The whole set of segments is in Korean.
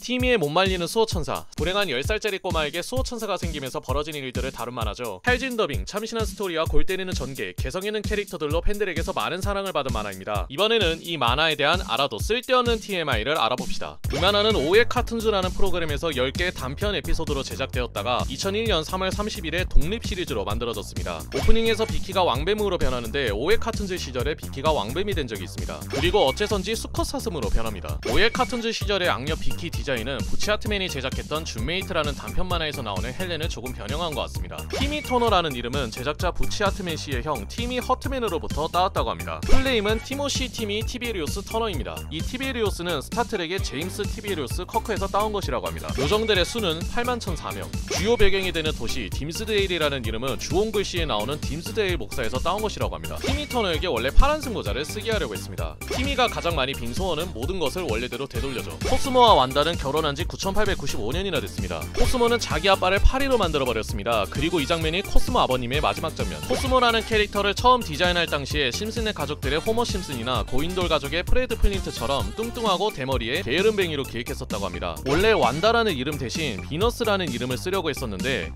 티미에 못 말리는 수호천사. 불행한 10살짜리 꼬마에게 수호천사가 생기면서 벌어진 일들을 다룬 만화죠. 찰진 더빙, 참신한 스토리와 골 때리는 전개, 개성있는 캐릭터들로 팬들에게서 많은 사랑을 받은 만화입니다. 이번에는 이 만화에 대한 알아도 쓸데없는 TMI를 알아봅시다. 이 만화는 오해 카툰즈라는 프로그램에서 10개의 단편 에피소드로 제작되었다가 2001년 3월 30일에 독립 시리즈로 만들어졌습니다. 오프닝에서 비키가 왕뱀으로 변하는데 오해 카툰즈 시절에 비키가 왕뱀이 된 적이 있습니다. 그리고 어째선지 수컷 사슴으로 변합니다. 오해 카툰즈 시절의 악녀 비키 디자인은 부치아트맨이 제작했던 준메이트라는 단편 만화에서 나오는 헬렌을 조금 변형한 것 같습니다. 티미 터너라는 이름은 제작자 부치아트맨 씨의 형 티미 허트맨으로부터 따왔다고 합니다. 풀네임은 티모시 티미 티베리우스 터너입니다. 이 티베리우스는 스타트rek의 제임스 티베리우스 커크에서 따온 것이라고 합니다. 요정들의 수는 81,004명. 주요 배경이 되는 도시 딤스데일이라는 이름은 주홍 글씨에 나오는 딤스데일 목사에서 따온 것이라고 합니다. 티미 터너에게 원래 파란색 모자를 쓰게 하려고 했습니다. 티미가 가장 많이 빈 소원은 모든 것을 원래대로 되돌려줘. 코스모와 완다는 결혼한 지 9895년이나 됐습니다. 코스모는 자기 아빠를 파리로 만들어버렸습니다. 그리고 이 장면이 코스모 아버님의 마지막 장면. 코스모라는 캐릭터를 처음 디자인할 당시에 심슨의 가족들의 호머 심슨이나 고인돌 가족의 프레드 플린트처럼 뚱뚱하고 대머리에 게으름뱅이로 기획했었다고 합니다. 원래 완다라는 이름 대신 비너스라는 이름을 쓰려고 했었는데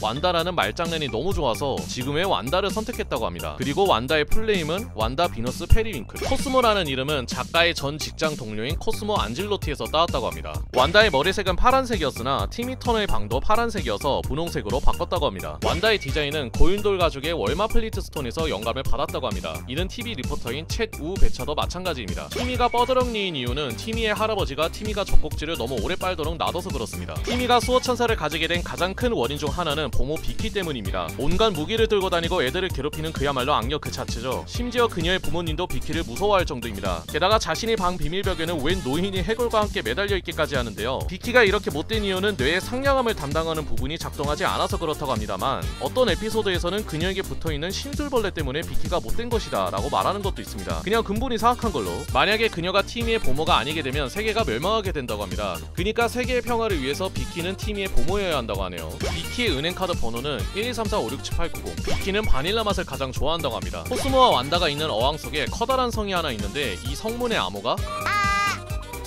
완다라는 말장난이 너무 좋아서 지금의 완다를 선택했다고 합니다. 그리고 완다의 풀네임은 완다 비너스 페리윙클. 코스모라는 이름은 작가의 전 직장 동료인 코스모 안질로티에서 따왔다고 합니다. 완다의 머리색은 파란색이었으나 티미 터너의 방도 파란색이어서 분홍색으로 바꿨다고 합니다. 완다의 디자인은 고인돌 가족의 월마 플리트스톤에서 영감을 받았다고 합니다. 이는 TV 리포터인 챗우 베차도 마찬가지입니다. 티미가 뻐드렁니인 이유는 티미의 할아버지가 티미가 젖꼭지를 너무 오래 빨도록 놔둬서 그렇습니다. 티미가 수호천사를 가지게 된 가장 큰 원인 중 하나는 보모 비키 때문입니다. 온갖 무기를 들고 다니고 애들을 괴롭히는 그야말로 악녀 그 자체죠. 심지어 그녀의 부모님도 비키를 무서워할 정도입니다. 게다가 자신의 방 비밀벽에는 웬 노인이 해골과 함께 매달려 있기까지 하는데요. 비키가 이렇게 못된 이유는 뇌의 상냥함을 담당하는 부분이 작동하지 않아서 그렇다고 합니다만 어떤 에피소드에서는 그녀에게 붙어있는 신술벌레 때문에 비키가 못된 것이다 라고 말하는 것도 있습니다. 그냥 근본이 사악한 걸로. 만약에 그녀가 티미의 보모가 아니게 되면 세계가 멸망하게 된다고 합니다. 그니까 세계의 평화를 위해서 비키는 티미의 보모여야 한다고 하네요. 비키의 은행카드 번호는 12345678990. 비키는 바닐라 맛을 가장 좋아한다고 합니다. 코스모와 완다가 있는 어항 속에 커다란 성이 하나 있는데 이 성문의 암호가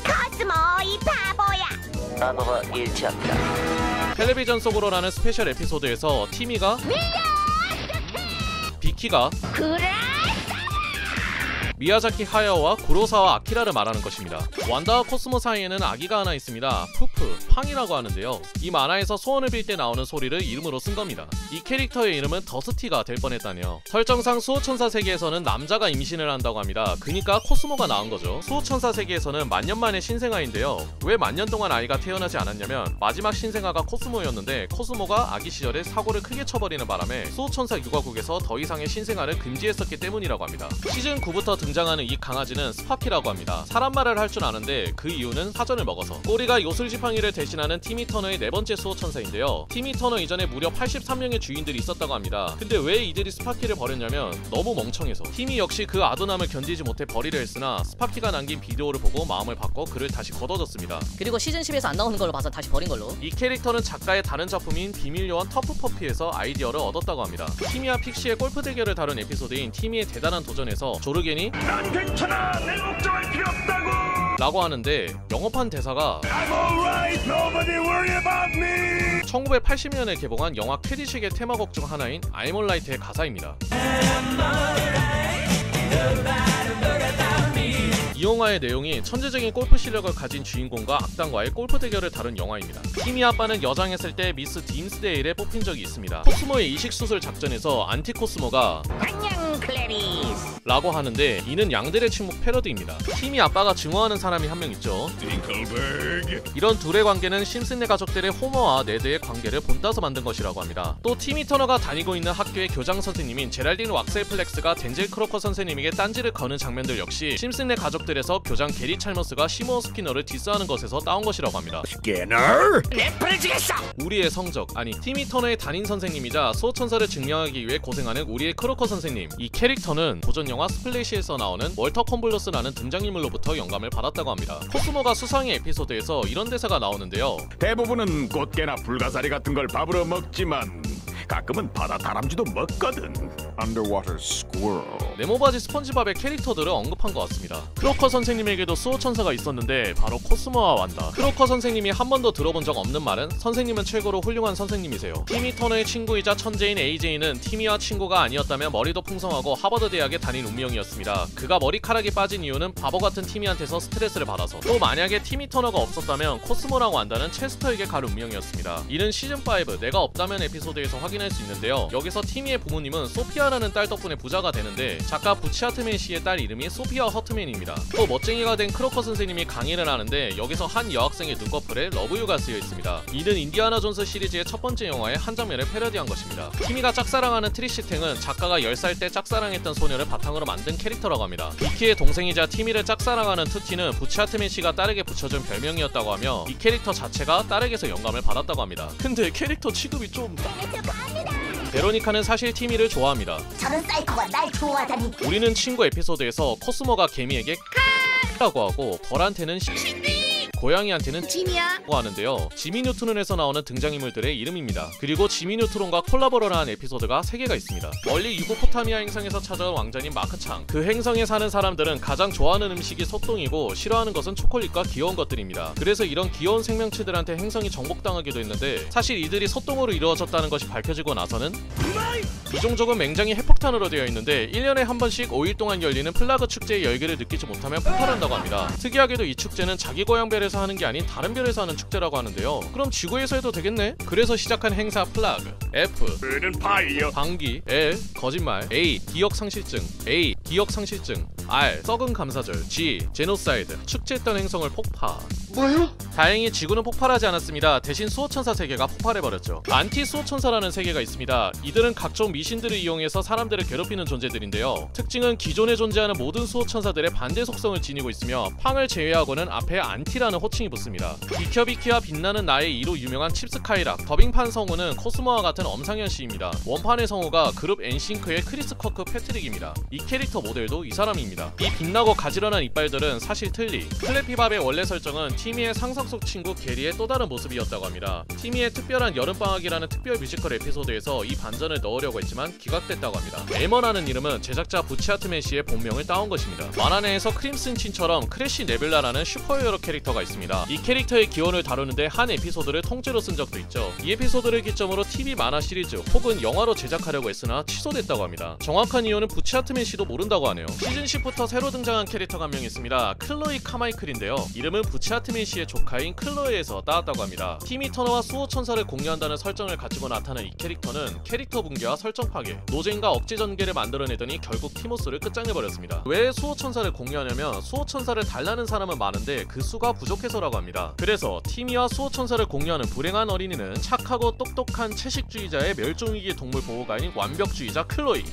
코스모 이 바보야. 바보가 일치 없다. 텔레비전 속으로라는 스페셜 에피소드에서 티미가 비키가 그래? 미야자키 하야오와 구로사와 아키라를 말하는 것입니다. 완다와 코스모 사이에는 아기가 하나 있습니다. 푸프, 팡이라고 하는데요. 이 만화에서 소원을 빌 때 나오는 소리를 이름으로 쓴 겁니다. 이 캐릭터의 이름은 더스티가 될 뻔했다네요. 설정상 수호천사 세계에서는 남자가 임신을 한다고 합니다. 그니까 코스모가 나온 거죠. 수호천사 세계에서는 만년 만에 신생아인데요. 왜 만년 동안 아이가 태어나지 않았냐면 마지막 신생아가 코스모였는데 코스모가 아기 시절에 사고를 크게 쳐버리는 바람에 수호천사 육아국에서 더 이상의 신생아를 금지했었기 때문이라고 합니다. 시즌 9부터 등장하는 이 강아지는 스파키라고 합니다. 사람 말을 할 줄 아는데 그 이유는 사전을 먹어서. 꼬리가 요술지팡이를 대신하는 티미 터너의 네 번째 수호천사인데요. 티미 터너 이전에 무려 83명의 주인들이 있었다고 합니다. 근데 왜 이들이 스파키를 버렸냐면 너무 멍청해서. 티미 역시 그 아둔함을 견디지 못해 버리려 했으나 스파키가 남긴 비디오를 보고 마음을 바꿔 그를 다시 걷어줬습니다. 그리고 시즌 10에서 안 나오는 걸로 봐서 다시 버린 걸로. 이 캐릭터는 작가의 다른 작품인 비밀요원 터프퍼피에서 아이디어를 얻었다고 합니다. 티미와 픽시의 골프 대결을 다룬 에피소드인 티미의 대단한 도전에서 조르겐이 난 괜찮아, 내 걱정할 필요 없다고 라고 하는데 영어판 대사가 I'm alright, nobody worry about me 1980년에 개봉한 영화 캐디식의 테마곡 중 하나인 I'm Alright의 가사입니다. 이 영화의 내용이 천재적인 골프 실력을 가진 주인공과 악당과의 골프 대결을 다룬 영화입니다. 티미 아빠는 여장했을 때 미스 딤스데일에 뽑힌 적이 있습니다. 코스모의 이식수술 작전에서 안티 코스모가 안녕 클래리스. 라고 하는데 이는 양들의 침묵 패러디입니다. 티미 아빠가 증오하는 사람이 한 명 있죠. 링클berg 이런 둘의 관계는 심슨네 가족들의 호머와 네드의 관계를 본따서 만든 것이라고 합니다. 또 티미 터너가 다니고 있는 학교의 교장 선생님인 제랄딘 왁셀 플렉스가 덴젤 크로커 선생님에게 딴지를 거는 장면들 역시 심슨네 가족들에서 교장 게리 찰머스가 시모어 스키너를 디스하는 것에서 따온 것이라고 합니다. 스캐너 내 풀을 주겠어. 우리의 성적, 아니 티미 터너의 담임 선생님이자 수호천사를 증명하기 위해 고생하는 우리의 크로커 선생님. 이 캐릭터는 도전 영화 스플래시에서 나오는 월터 콤블러스라는 등장인물로부터 영감을 받았다고 합니다. 코스모가 수상의 에피소드에서 이런 대사가 나오는데요. 대부분은 꽃게나 불가사리 같은 걸 밥으로 먹지만 가끔은 바다 다람쥐도 먹거든. underwater squirrel. 네모바지 스펀지밥의 캐릭터들을 언급한 것 같습니다. 크로커 선생님에게도 수호천사가 있었는데 바로 코스모와 완다. 크로커 선생님이 한 번도 들어본 적 없는 말은 선생님은 최고로 훌륭한 선생님이세요. 티미 터너의 친구이자 천재인 AJ는 티미와 친구가 아니었다면 머리도 풍성하고 하버드 대학에 다닌 운명이었습니다. 그가 머리카락이 빠진 이유는 바보 같은 티미한테서 스트레스를 받아서. 또 만약에 티미 터너가 없었다면 코스모랑 완다는 체스터에게 갈 운명이었습니다. 이는 시즌5 내가 없다면 에피소드에서 확인할 수 있는데요. 여기서 티미의 부모님은 소피아라는 딸 덕분에 부자가 되는데 작가 부치 하트맨 씨의 딸 이름이 소피아 허트맨입니다. 또 멋쟁이가 된 크로커 선생님이 강의를 하는데 여기서 한 여학생의 눈꺼풀에 러브유가 쓰여 있습니다. 이는 인디아나 존스 시리즈의 첫 번째 영화의 한 장면을 패러디한 것입니다. 티미가 짝사랑하는 트리시탱은 작가가 10살 때 짝사랑했던 소녀를 바탕으로 만든 캐릭터라고 합니다. 비키의 동생이자 티미를 짝사랑하는 투티는 부치 하트맨 씨가 딸에게 붙여준 별명이었다고 하며 이 캐릭터 자체가 딸에게서 영감을 받았다고 합니다. 근데 캐릭터 취급이 좀... 베로니카는 사실 티미를 좋아합니다. 저런 사이코가 날 좋아하다니. 우리는 친구 에피소드에서 코스모가 개미에게 라고 하고 벌한테는 고양이한테는 지미야. 라고 하는데요. 지미 뉴트론에서 나오는 등장인물들의 이름입니다. 그리고 지미 뉴트론과 콜라보를 한 에피소드가 3개가 있습니다. 멀리 유고포타미아 행성에서 찾아온 왕자님 마크창. 그 행성에 사는 사람들은 가장 좋아하는 음식이 소똥이고 싫어하는 것은 초콜릿과 귀여운 것들입니다. 그래서 이런 귀여운 생명체들한테 행성이 정복당하기도 했는데 사실 이들이 소똥으로 이루어졌다는 것이 밝혀지고 나서는 이 종족은 맹장이 핵폭탄으로 되어 있는데 1년에 한 번씩 5일 동안 열리는 플라그 축제의 열기를 느끼지 못하면 폭발한다고 합니다. 특이하게도 이 축제는 자기 고향 별에서 하는 게 아닌 다른 별에서 하는 축제라고 하는데요. 그럼 지구에서 해도 되겠네? 그래서 시작한 행사 플라그 F Burn fire. 방귀, L 거짓말, A 기억 상실증, A 기억 상실증, R 썩은 감사절, G 제노사이드 축제했던 행성을 폭파. 뭐요? 다행히 지구는 폭발하지 않았습니다. 대신 수호천사 세계가 폭발해버렸죠. 안티 수호천사라는 세계가 있습니다. 이들은 각종 미신들을 이용해서 사람들을 괴롭히는 존재들인데요. 특징은 기존에 존재하는 모든 수호천사들의 반대 속성을 지니고 있으며 팡을 제외하고는 앞에 안티라는 호칭이 붙습니다. 비켜비키와 빛나는 나의 이로 유명한 칩스카이락, 더빙판 성우는 코스모와 같은 엄상현 씨입니다. 원판의 성우가 그룹 엔싱크의 크리스 커크 패트릭입니다. 이 캐릭터 모델도 이 사람입니다. 이 빛나고 가지런한 이빨들은 사실 틀리. 플래피밥의 원래 설정은 티미의 상상 속 친구 게리의 또 다른 모습이었다고 합니다. 티미의 특별한 여름방학이라는 특별 뮤지컬 에피소드에서 이 반전을 넣으려고 했지만 기각됐다고 합니다. 엘머라는 이름은 제작자 부치 하트맨 씨의 본명을 따온 것입니다. 만화 내에서 크림슨 친처럼 크래시 네뷸라라는 슈퍼히어로 캐릭터가 있습니다. 이 캐릭터의 기원을 다루는데 한 에피소드를 통째로 쓴 적도 있죠. 이 에피소드를 기점으로 TV 만화 시리즈 혹은 영화로 제작하려고 했으나 취소됐다고 합니다. 정확한 이유는 부치 하트맨 씨도 모른다고 하네요. 시즌 10부터 새로 등장한 캐릭터가 한 명 있습니다. 클로이 카마이클인데요. 이름은 부치 하트맨 씨의 조카인 클로이에서 따왔다고 합니다. 티미 터너와 수호천사를 공유한다는 설정을 가지고 나타난 이 캐릭터는 캐릭터 붕괴와 설정 파괴, 노잼과 억지 전개를 만들어내더니 결국 티모스를 끝장내버렸습니다. 왜 수호천사를 공유하냐면 수호천사를 달라는 사람은 많은데 그 수가 부족해서라고 합니다. 그래서 티미와 수호천사를 공유하는 불행한 어린이는 착하고 똑똑한 채식주의자의 멸종위기 동물 보호가인 완벽주의자 클로이.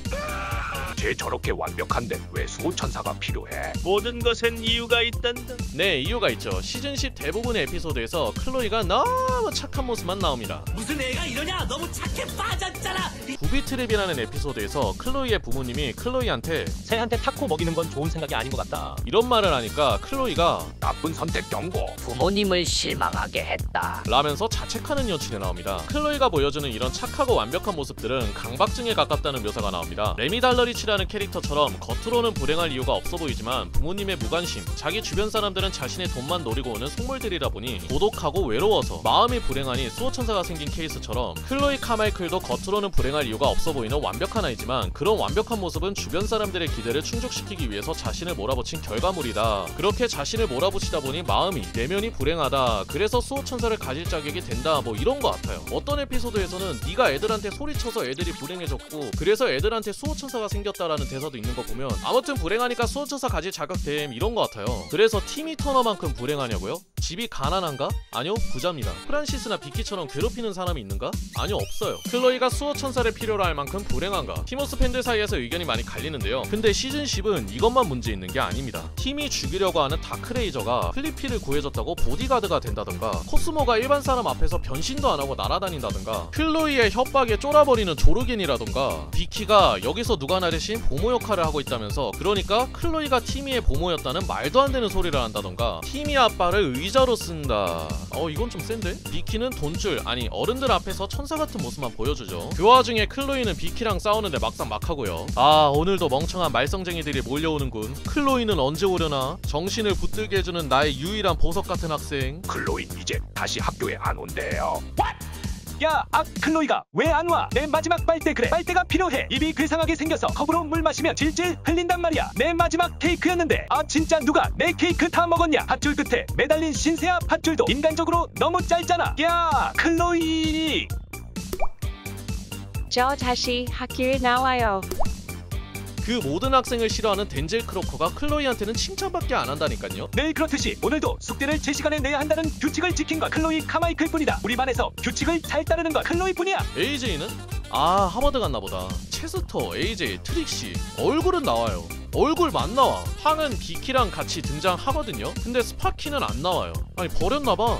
쟤 저렇게 완벽한데 왜 수호천사가 필요해? 모든 것엔 이유가 있단다. 네, 이유가 있죠. 시즌 10 대부분의 에피소드에서 클로이가 너무 착한 모습만 나옵니다. 무슨 애가 이러냐? 너무 착해 빠졌잖아. 부비트랩이라는 에피소드에서 클로이의 부모님이 클로이한테 새한테 타코 먹이는 건 좋은 생각이 아닌 것 같다. 이런 말을 하니까 클로이가 나쁜 선택 경고. 부모님을 실망하게 했다. 라면서 자책하는 연출이 나옵니다. 클로이가 보여주는 이런 착하고 완벽한 모습들은 강박증에 가깝다는 묘사가 나옵니다. 레미 달러리치라는 캐릭터처럼 겉으로는 불행할 이유가 없어 보이지만 부모님의 무관심, 자기 주변 사람들은 자신의 돈만 노리고 오는 속물들이다 보니 고독하고 외로워서 마음이 불행하니 수호천사가 생긴 케이스처럼 클로이 카마이클도 겉으로는 불행할 이유가 없어 보이는 완벽한 아이지만 그런 완벽한 모습은 주변 사람들의 기대를 충족시키기 위해서 자신을 몰아붙인 결과물이다. 그렇게 자신을 몰아붙이다 보니 마음이, 내면이 불행하다. 그래서 수호천사를 가질 자격이 된다. 뭐 이런 것 같아요. 어떤 에피소드에서는 네가 애들한테 소리쳐서 애들이 불행해졌고 그래서 애들한테 수호천사가 생겼다라는 대사도 있는 거 보면 아무튼 불행하니까 수호천사 가질 자격됨 이런 것 같아요. 그래서 티미 터너만큼 불행하냐고요? 집이 가난한가? 아니요, 부자입니다. 프란시스나 비키처럼 괴롭히는 사람이 있는가? 아니요, 없어요. 클로이가 수호천사를 필요로 할 만큼 불행한가? 티모스 팬들 사이에서 의견이 많이 갈리는데요. 근데 시즌 10은 이것만 문제 있는 게 아닙니다. 팀이 죽이려고 하는 다크레이저가 플리피를 구해줬다고 보디가드가 된다던가, 코스모가 일반 사람 앞에서 변신도 안 하고 날아다닌다던가, 클로이의 협박에 쫄아버리는 조르겐이라던가, 비키가 여기서 누가나 대신 보모 역할을 하고 있다면서, 그러니까 클로이가 티미의 보모였다는 말도 안 되는 소리를 한다던가, 티미 아빠를 의자 진짜로 쓴다. 이건 좀 센데? 비키는 돈줄, 아니 어른들 앞에서 천사 같은 모습만 보여주죠. 그 와중에 클로이는 비키랑 싸우는데 막상 막하고요. 아, 오늘도 멍청한 말썽쟁이들이 몰려오는군. 클로이는 언제 오려나? 정신을 붙들게 해주는 나의 유일한 보석 같은 학생. 클로이 이제 다시 학교에 안 온대요. 야, 클로이가 왜 안 와? 내 마지막 빨대, 그래 빨대가 필요해. 입이 괴상하게 생겨서 컵으로 물 마시면 질질 흘린단 말이야. 내 마지막 케이크였는데. 아, 진짜 누가 내 케이크 다 먹었냐? 밧줄 끝에 매달린 신세아 밧줄도 인간적으로 너무 짧잖아. 야, 클로이. 저 다시 학교에 나와요. 그 모든 학생을 싫어하는 덴젤 크로커가 클로이한테는 칭찬밖에 안 한다니까요. 내일 그렇듯이 오늘도 숙제를 제 시간에 내야 한다는 규칙을 지킨 건 클로이 카마이클 뿐이다. 우리 반에서 규칙을 잘 따르는 건 클로이 뿐이야. AJ는? 아, 하버드 갔나 보다. 체스터, AJ, 트릭시 얼굴은 나와요. 얼굴만 나와. 황은 비키랑 같이 등장하거든요. 근데 스파키는 안 나와요. 아니, 버렸나봐.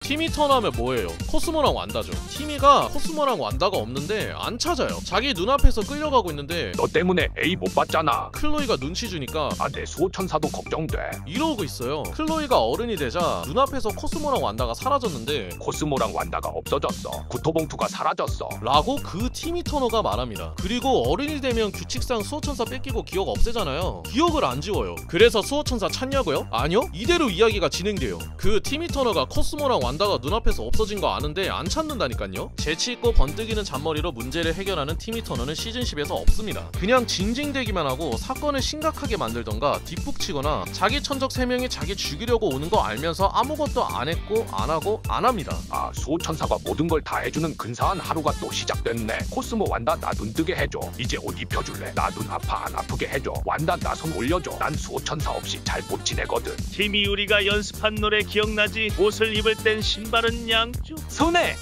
티미 턴하면 뭐예요? 코스모랑 완다죠. 티미가 코스모랑 완다가 없는데 안 찾아요. 자기 눈앞에서 끌려가고 있는데 너 때문에 A 못 봤잖아. 클로이가 눈치 주니까 아, 내 수호천사도 걱정돼. 이러고 있어요. 클로이가 어른이 되자 눈앞에서 코스모랑 완다가 사라졌는데 코스모랑 완다가 없어졌어. 구토봉투가 사라졌어. 라고 그 티미 터너가 말합니다. 그리고 어른이 되면 규칙상 수호천사 뺏기고 기억 없애잖아요. 기억을 안 지워요. 그래서 수호천사 찾냐고요? 아니요? 이대로 이야기가 진행돼요. 그 티미 터너가 코스모랑 완다가 눈앞에서 없어진 거 아는데 안 찾는다니까요. 재치있고 번뜩이는 잔머리로 문제를 해결하는 티미 터너는 시즌 10에서 없습니다. 그냥 징징대기만 하고 사건을 심각하게 만들던가 뒷북치거나 자기 천적 3명이 자기 죽이려고 오는 거 알면서 아무것도 안 했고 안 하고 안 합니다. 아, 수호천사가 모든 걸 다 해주는 근사한 하루가 또 시작됐네. 코스모 완다 나 눈 뜨게 해줘. 이제 옷 입혀줄래? 나 눈 아파 안 아프게 해줘. 완다 나 손 올려줘. 난 수호천사 없이 잘 못 지내거든. 팀이 우리가 연습한 노래 기억나지? 옷을 입을 땐 신발은 양쪽 손에.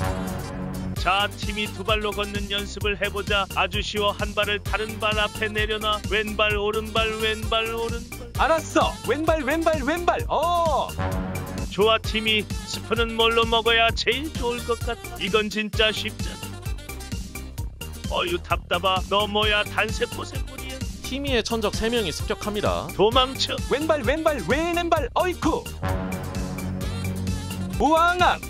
자, 팀이 두 발로 걷는 연습을 해보자. 아주 쉬워. 한 발을 다른 발 앞에 내려놔. 왼발 오른발 왼발 오른발. 알았어. 왼발 왼발 왼발. 좋아, 팀이. 스프는 뭘로 먹어야 제일 좋을 것 같아? 이건 진짜 쉽잖아. 어휴, 답답하. 너 뭐야, 단세포세포리야. 티미의 천적 3명이 습격합니다. 도망쳐. 왼발 왼발 왼발. 어이쿠. 우왕왕.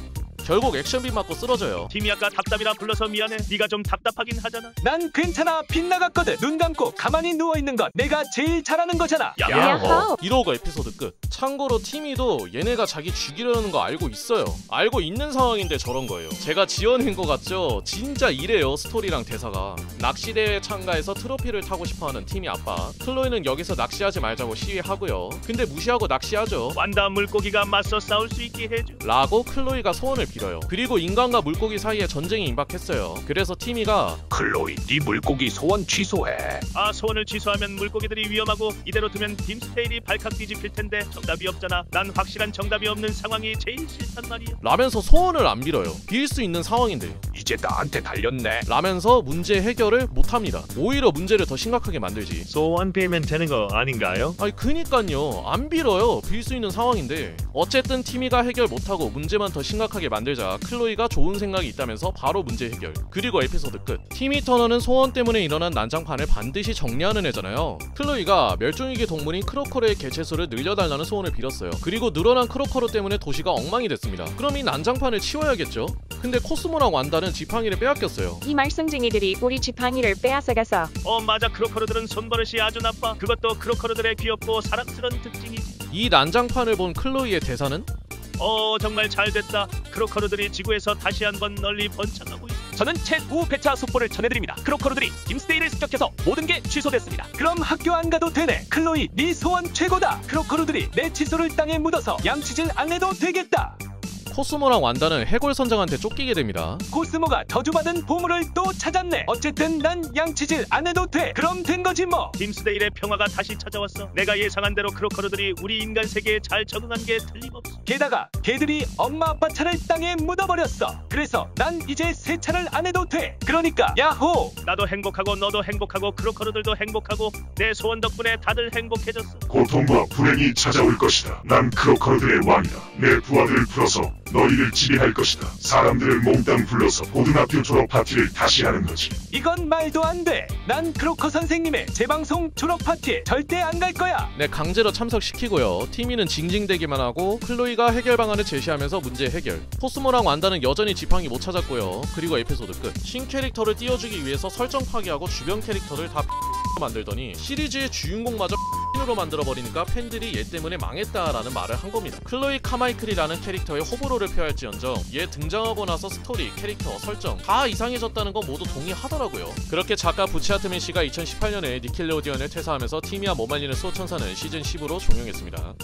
결국 액션빔 맞고 쓰러져요. 팀이 아까 답답이라 불러서 미안해. 네가 좀 답답하긴 하잖아. 난 괜찮아. 빗나갔거든. 눈 감고 가만히 누워있는 건 내가 제일 잘하는 거잖아. 야호. 이러고 에피소드 끝. 참고로 티미도 얘네가 자기 죽이려는 거 알고 있어요. 알고 있는 상황인데 저런 거예요. 제가 지어낸 거 같죠? 진짜 이래요, 스토리랑 대사가. 낚시대회에 참가해서 트로피를 타고 싶어하는 티미 아빠. 클로이는 여기서 낚시하지 말자고 시위하고요. 근데 무시하고 낚시하죠. 완다 물고기가 맞서 싸울 수 있게 해줘 라고 클로이가 소원을 빌어요. 그리고 인간과 물고기 사이에 전쟁이 임박했어요. 그래서 티미가 클로이 네 물고기 소원 취소해. 아, 소원을 취소하면 물고기들이 위험하고 이대로 두면 딤스테일이 발칵 뒤집힐 텐데 정답이 없잖아. 난 확실한 정답이 없는 상황이 제일 싫단 말이야. 라면서 소원을 안 빌어요. 빌 수 있는 상황인데 이제 나한테 달렸네. 라면서 문제 해결을 못합니다. 오히려 문제를 더 심각하게 만들지. 소원 빌면 되는 거 아닌가요? 아니 그니깐요. 안 빌어요. 빌 수 있는 상황인데. 어쨌든 티미가 해결 못하고 문제만 더 심각하게 만들자 클로이가 좋은 생각이 있다면서 바로 문제 해결. 그리고 에피소드 끝. 티미 터너는 소원 때문에 일어난 난장판을 반드시 정리하는 애잖아요. 클로이가 멸종위기 동물인 크로커르의 개체수를 늘려달라는 소원을 빌었어요. 그리고 늘어난 크로커르 때문에 도시가 엉망이 됐습니다. 그럼 이 난장판을 치워야겠죠? 근데 코스모랑 완다는 지팡이를 빼앗겼어요. 이 말썽쟁이들이 우리 지팡이를 빼앗아가서. 맞아. 크로커르들은 손버릇이 아주 나빠. 그것도 크로커르들의 귀엽고 사랑스러운 특징이지. 이 난장판을 본 클로이의 대사는? 정말 잘됐다. 크로커르들이 지구에서 다시 한번 널리 번창하고 있다. 저는 최후 배차 속보를 전해드립니다. 크로커르들이 딤스데이를 습격해서 모든 게 취소됐습니다. 그럼 학교 안 가도 되네. 클로이, 네 소원 최고다. 크로커르들이 내 칫솔을 땅에 묻어서 양치질 안 해도 되겠다. 코스모랑 완다는 해골 선장한테 쫓기게 됩니다. 코스모가 저주받은 보물을 또 찾았네. 어쨌든 난 양치질 안 해도 돼. 그럼 된 거지 뭐. 딤스데일의 평화가 다시 찾아왔어. 내가 예상한 대로 크로커르들이 우리 인간 세계에 잘 적응한 게 틀림없어. 게다가 걔들이 엄마 아빠 차를 땅에 묻어버렸어. 그래서 난 이제 세차를 안 해도 돼. 그러니까 야호. 나도 행복하고 너도 행복하고 크로커르들도 행복하고 내 소원 덕분에 다들 행복해졌어. 고통과 불행이 찾아올 것이다. 난 크로커르들의 왕이다. 내 부하들을 풀어서 너희를 지배할 것이다. 사람들을 몽땅 불러서 고등학교 졸업 파티를 다시 하는 거지. 이건 말도 안 돼. 난 크로커 선생님의 재방송 졸업 파티에 절대 안 갈 거야. 네, 강제로 참석시키고요. 티미는 징징대기만 하고 클로이가 해결 방안을 제시하면서 문제 해결. 코스모랑 완다는 여전히 지팡이 못 찾았고요. 그리고 에피소드 끝. 신 캐릭터를 띄워주기 위해서 설정 파괴하고 주변 캐릭터를 다 만들더니 시리즈의 주인공마저 으로 만들어버리니까 팬들이 얘 때문에 망했다라는 말을 한 겁니다. 클로이 카마이클이라는 캐릭터의 호불호를 표할지언정 얘 등장하고 나서 스토리, 캐릭터, 설정 다 이상해졌다는 건 모두 동의하더라고요. 그렇게 작가 부치아트민 씨가 2018년에 니켈로디언을 퇴사하면서 티미와 못 말리는 수호천사는 시즌 10으로 종영했습니다.